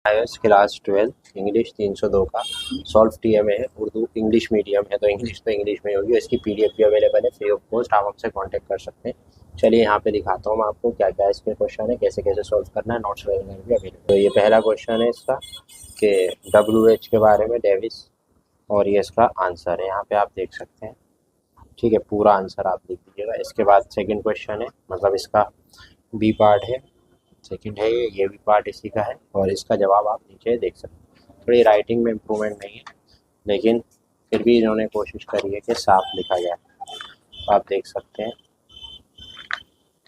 IAS class 12 English 302 का solve TMA है। Urdu English medium है तो इंग्लिश में होगी। इसकी पीडीएफ भी अवेलेबल है फ्री ऑफ कॉस्ट, आप हमसे कांटेक्ट कर सकते हैं। चलिए यहाँ पे दिखाता हूँ मैं आपको क्या क्या इसके क्वेश्चन है, कैसे कैसे सॉल्व करना है। नोट्स वगैरह भी अवेलेबल। तो ये पहला क्वेश्चन है इसका कि WH के बारे में, डेविस, और ये इसका आंसर है, यहाँ पे आप देख सकते हैं। ठीक है, पूरा आंसर आप लिख दीजिएगा। इसके बाद सेकंड क्वेश्चन है, मतलब इसका बी पार्ट है, सेकंड है ये भी पार्ट इसी का है, और इसका जवाब आप नीचे देख सकते हैं। थोड़ी राइटिंग में इम्प्रूवमेंट नहीं है, लेकिन फिर भी इन्होंने कोशिश करी है कि साफ लिखा जाए, तो आप देख सकते हैं।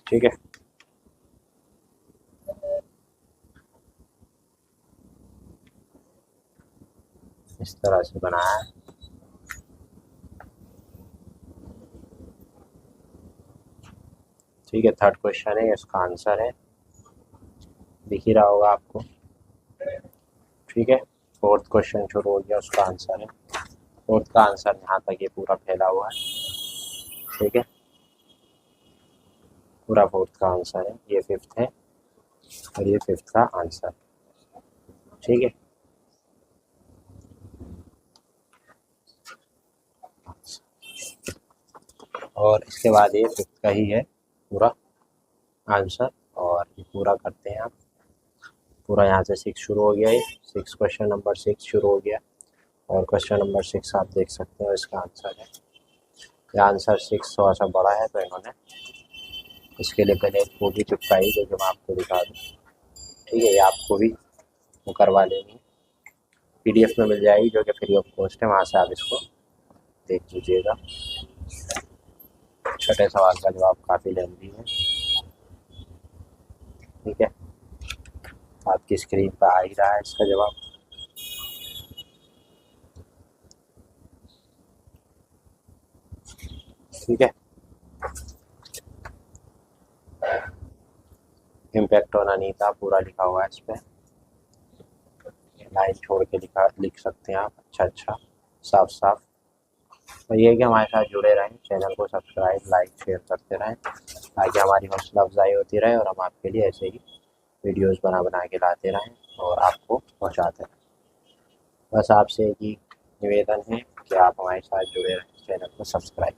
ठीक है, इस तरह से बनाया है। ठीक है, थर्ड क्वेश्चन है, इसका आंसर है, दिख ही रहा होगा आपको। ठीक है, फोर्थ क्वेश्चन शुरू हो गया, उसका आंसर है। फोर्थ का आंसर यहाँ तक ये पूरा फैला हुआ है। ठीक है, पूरा फोर्थ का आंसर है, ये फिफ्थ है और ये फिफ्थ का आंसर। ठीक है, और इसके बाद ये फिफ्थ का ही है पूरा आंसर, और ये पूरा करते हैं आप। पूरा यहाँ से 6 शुरू हो गया, ये 6 क्वेश्चन नंबर 6 शुरू हो गया, और क्वेश्चन नंबर 6 आप देख सकते हैं इसका आंसर है। ये आंसर 6 थोड़ा सा बड़ा है, तो इन्होंने इसके लिए पहले एक फोटो चिपकाई जो मैं आपको दिखा दूँ। ठीक है, ये आपको भी वो करवा लेनी है, PDF में मिल जाएगी, जो कि फ्री ऑफ कॉस्ट है, वहाँ से आप इसको देख लीजिएगा। छठे सवाल का जवाब काफ़ी लेंदी है। ठीक है, आपकी स्क्रीन पर आ ही रहा है इसका जवाब। ठीक है, इम्पैक्ट ऑन अनीता पूरा लिखा हुआ है इस पर, लाइन छोड़ के लिख सकते हैं आप, अच्छा साफ साफ। और ये है कि हमारे साथ जुड़े रहें, चैनल को सब्सक्राइब, लाइक, शेयर करते रहें, ताकि हमारी हौसला अफजाई होती रहे और हम आपके लिए ऐसे ही वीडियोस बना के लाते रहें और आपको पहुंचाते रहें। बस आपसे एक ही निवेदन है कि आप हमारे साथ जुड़े रहें, चैनल को सब्सक्राइब